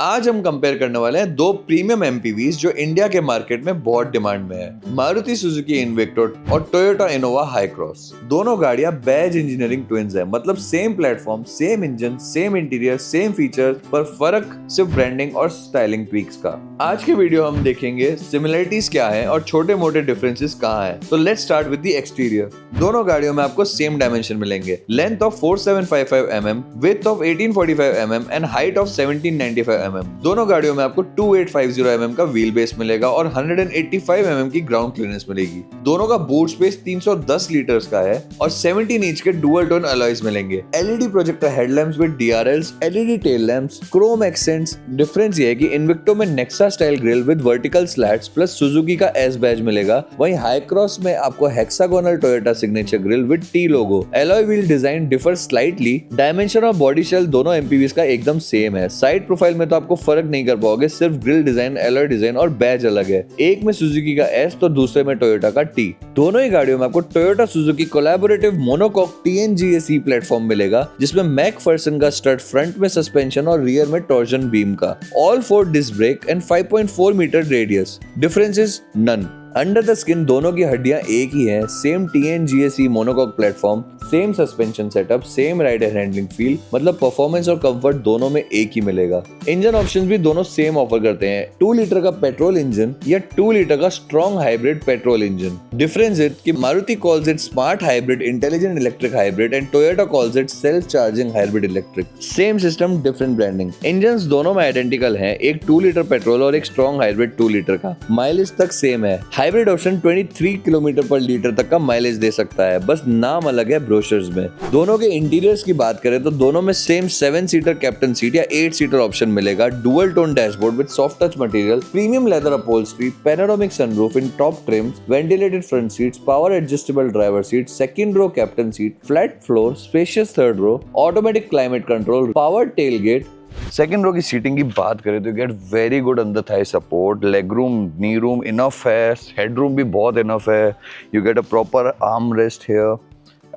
आज हम कंपेयर करने वाले हैं दो प्रीमियम एमपीवीज जो इंडिया के मार्केट में बहुत डिमांड में है, मारुति सुजुकी इन्विक्टो और टोयोटा इनोवा हाई क्रॉस। दोनों गाड़ियां बैज इंजीनियरिंग ट्विंस हैं, मतलब same platform, same engine, same interior, same features, पर फर्क सिर्फ ब्रांडिंग और स्टाइलिंग ट्वीक्स का। आज के वीडियो हम देखेंगे सिमिलरिटीज क्या है और छोटे मोटे डिफरेंसेस कहाँ हैं। तो let's start with the exterior. दोनों गाड़ियों में आपको सेम डायमेंशन मिलेंगे, length of 4755 mm, width of 1845 mm and height of 1795 mm। दोनों गाड़ियों में आपको 2850 mm का व्हील बेस मिलेगा और 185 mm की ग्राउंड क्लियरेंस मिलेगी। दोनों का बूट स्पेस 310 लीटर्स का है और 17 इंच के डुअल टोन अलॉयज मिलेंगे। LED projector headlamps with DRLs, LED tail lamps, Chrome accents. Difference ये है कि इन्विक्टो में Nexa style grill with vertical slats plus Suzuki का एस बैज मिलेगा, वहीं हाई क्रॉस में आपको hexagonal Toyota signature grill with T logo. Alloy wheel design differ slightly. Dimension और बॉडी शेल दोनों एमपीवीज का एकदम सेम है। साइड प्रोफाइल में तो आपको फर्क नहीं कर पाओगे, सिर्फ ग्रिल डिजाइन, एलॉय डिजाइन और बैज अलग है। एक में सुजुकी का एस तो दूसरे में टोयोटा का टी। दोनों ही गाड़ियों में आपको Toyota Suzuki collaborative monocoque TNGA-C platform मिलेगा, जिसमें मैकफर्सन का स्टड फ्रंट में सस्पेंशन और रियर में टॉर्जन बीम का, all 4 disc brake and 5.4 metre radius. Differences none. Under the skin दोनों की हड्डियां एक ही हैं, same TNGA-C monocoque platform, same suspension setup, same rider handling feel, मतलब परफॉर्मेंस और कंफर्ट दोनों में एक ही मिलेगा। इंजन ऑप्शंस भी दोनों सेम ऑफर करते हैं, 2 लीटर का पेट्रोल इंजन या 2 लीटर का strong hybrid petrol engine. Difference is कि Maruti calls it smart hybrid intelligent electric hybrid and Toyota calls it self charging hybrid electric. Same system, different branding. Engine दोनों में identical हैं, एक 2 litre petrol और एक strong hybrid 2 litre का। Mileage तक same है। हाइब्रिड ऑप्शन 23 किलोमीटर पर लीटर तक का माइलेज दे सकता है, बस नाम अलग है ब्रोशर्स में। दोनों के इंटीरियर्स की बात करें तो दोनों में सेम 7 सीटर कैप्टन सीट या 8 सीटर ऑप्शन मिलेगा, dual tone dashboard with soft touch material, premium leather upholstery, panoramic sunroof in top trims, ventilated front seats, power adjustable driver seat, second row captain seat, flat floor, spacious third row, automatic climate control, power tailgate. Second row की seating की बात करें तो get very good under thigh support, leg room, knee room enough है, head room भी बहुत enough है। You get a proper arm rest here.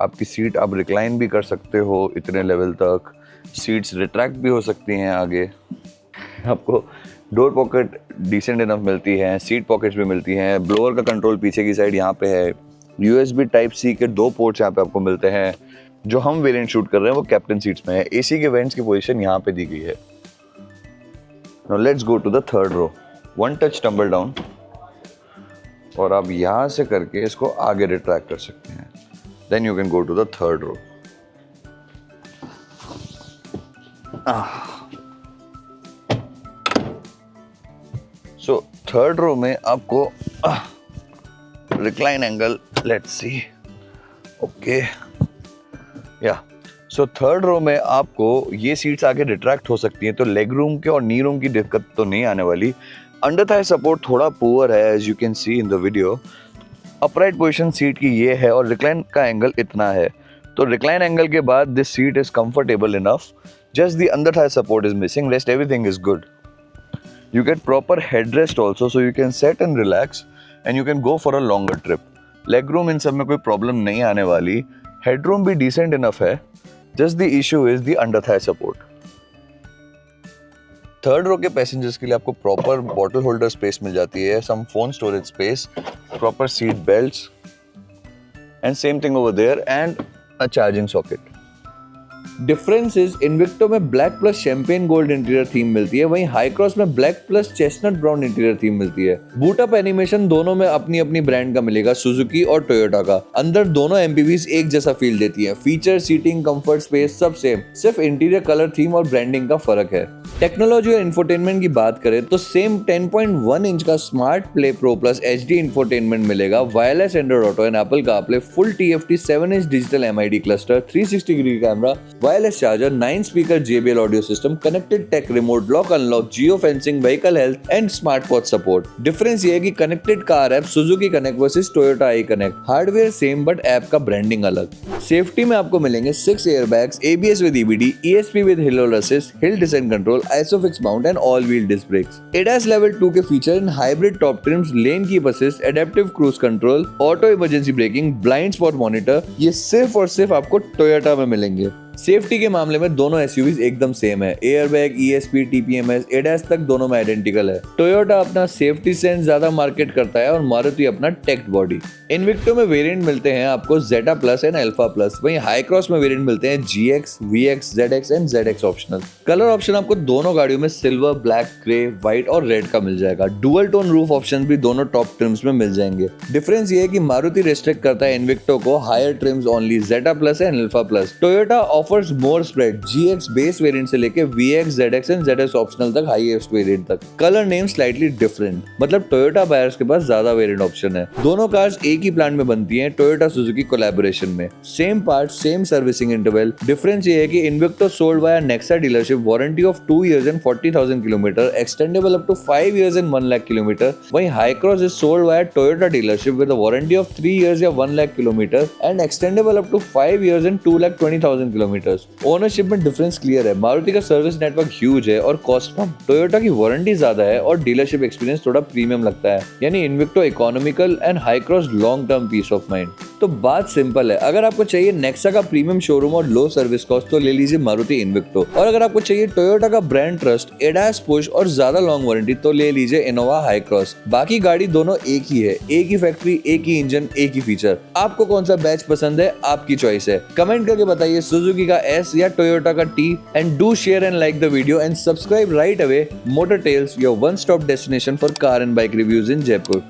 आपकी सीट आप रिक्लाइन भी कर सकते हो इतने लेवल तक। सीट्स रिट्रैक्ट भी हो सकती हैं आगे। आपको डोर पॉकेट डिसेंट इनफ मिलती है, सीट पॉकेट्स भी मिलती हैं। ब्लोअर का कंट्रोल पीछे की साइड यहाँ पे है। USB Type-C के 2 पोर्ट्स यहाँ पे आपको मिलते हैं। जो हम वेरिएंट शूट कर रहे हैं वो कैप्टन सीट्स में है। AC के वेंट्स की पोजीशन यहाँ पे दी गई है। Now let's go to the third row. 1 touch tumble down और आप यहाँ से करके इसको आगे रिट्रैक्ट कर सकते हैं। Then you can go to the third row. So third row में आपको recline angle, let's see, okay या सो थर्ड रो में आपको ये सीट्स आगे रिट्रैक्ट हो सकती हैं, तो लेग रूम के और नी रूम की दिक्कत तो नहीं आने वाली। अंडर थाई सपोर्ट थोड़ा पुअर है, as you can see in the video. Upright position seat की ये है और रिक्लाइन का एंगल इतना है, तो रिक्लाइन एंगल के बाद this seat is comfortable enough. Just the under thigh support is missing, rest everything is good. You get proper headrest also, so you can sit and relax and you can go for a longer trip. Leg room इन सब में कोई problem नहीं आने वाली। Headroom भी decent enough है। Just the issue is the under thigh support. Third row के passengers के लिए आपको प्रॉपर बॉटल होल्डर स्पेस मिल जाती है, some phone storage space, proper seat belts and same thing over there and a charging socket. Difference is Invicto में black plus champagne gold interior theme मिलती है, वहीं हाई क्रॉस में black plus chestnut brown interior theme मिलती है। Boot up animation दोनों में अपनी अपनी ब्रांड का मिलेगा, सुजुकी और टोयोटा का। अंदर दोनों एमपीवीज एक जैसा फील देती है, फीचर, सीटिंग, कंफर्ट, स्पेस सब सेम, सिर्फ इंटीरियर कलर थीम और ब्रांडिंग का फर्क है। टेक्नोलॉजी और इंफोटेनमेंट की बात करें तो सेम 10.1 इंच का smart play pro plus HD infotainment मिलेगा, wireless Android auto and Apple CarPlay, full TFT 7 inch digital MID cluster, 360 degree camera, wireless charger, 9 speaker JBL audio system, connected tech remote, lock unlock, geo fencing, vehicle health and smart watch support. Difference ये है कि connected car app Suzuki connect versus Toyota i connect. Hardware same but app का branding अलग। Safety में आपको मिलेंगे 6 airbags, ABS with EBD, ESP with hill hold assist, hill descent control, ISOFIX mount and all wheel disc brakes. ADAS level 2 के feature in hybrid top trims, lane keep assist, adaptive cruise control, auto emergency braking, blind spot monitor, ये सिर्फ और सिर्फ आपको Toyota में मिलेंगे। Safety के मामले में दोनों एसयूवीज एकदम सेम है। एयरबैग, ईएसपी, टीपीएमएस, एडएस तक दोनों में आइडेंटिकल है। टोयोटा अपना सेफ्टी सेंस ज्यादा मार्केट करता है और मारुति अपना टेक बॉडी। इन्विक्टो में वेरिएंट मिलते हैं आपको जेटा प्लस एंड अल्फा प्लस। वहीं हाई क्रॉस में वेरिएंट मिलते हैं GX, VX, ZX and ZX optional. Colour option आपको दोनों गाड़ियों में सिल्वर, ब्लैक, ग्रे, व्हाइट और रेड का मिल जाएगा। डुअल टोन रूफ ऑप्शन भी दोनों टॉप ट्रिम्स में मिल जाएंगे। डिफरेंस ये है कि मारुति रिस्ट्रिक्ट करता है इन्विक्टो को higher trims only, Zeta plus and Alpha plus. Toyota offers more spread, GX base variant से लेके VX, ZX and ZX optional तक हाईएस्ट वेरिएंट तक। कलर नेम स्लाइटली डिफरेंट, मतलब टोयोटा बायर्स के पास ज्यादा वेरिएंट ऑप्शन है। दोनों कार्स एक ही प्लांट में बनती हैं टोयोटा सुजुकी कोलैबोरेशन में। Same part, same servicing interval. Difference ये है कि Invicto sold by Nexa dealership, warranty of 2 years and 40,000 kilometre, extendable up to 5 years and 1 lakh kilometre. वहीं Hycross is sold by Toyota dealership with a warranty of 3 years या 1 lakh kilometre and extendable up to 5 years and 2,20,000 kilometre. Ownership में difference clear है। मारुति का service network huge है और cost कम। Toyota की warranty ज्यादा है और डीलरशिप एक्सपीरियंस थोड़ा प्रीमियम लगता है। यानी Invicto economical and Hycross long term peace of mind. तो बात सिंपल है, अगर आपको चाहिए नेक्सा का प्रीमियम शोरूम और लो सर्विस कॉस्ट तो ले लीजिए मारुति इन्विक्टो, और अगर आपको चाहिए टोयोटा का ब्रांड ट्रस्ट, एडास पुश और ज्यादा लॉन्ग वारंटी तो ले लीजिए इनोवा हाई क्रॉस। बाकी गाड़ी दोनों एक ही है, एक ही फैक्ट्री, एक ही इंजन, एक ही फीचर। आपको कौन सा बैच पसंद है, आपकी चॉइस है। कमेंट करके बताइए सुजुकी का एस या टोयोटा का T, and do share and like the video and subscribe right away. Motor tales, your one stop destination for car and bike reviews in Jaipur.